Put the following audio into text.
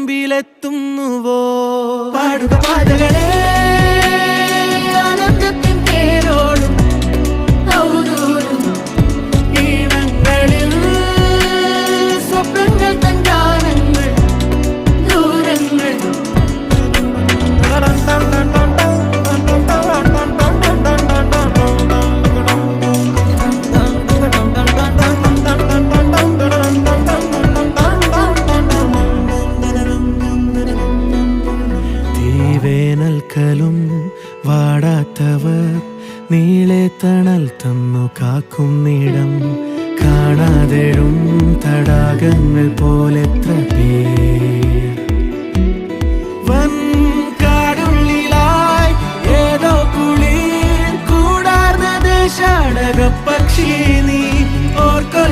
തമ്പിലെത്തുന്നുവോ പാടുക പാതകളെ ആനന്ദത്തിൻ തേരോടും ഔദൂരും ഈണങ്ങളിൽ സ്വപ്നങ്ങൾ തൻ ഗാനങ്ങൾ ദൂരങ്ങൾ വേനൽക്കലും വാടാത്തവർ നീളെ തണൽ തന്നു കാക്കും നീടം കാണാതെഴും തടാകങ്ങൾ പോലെത്ര പേർ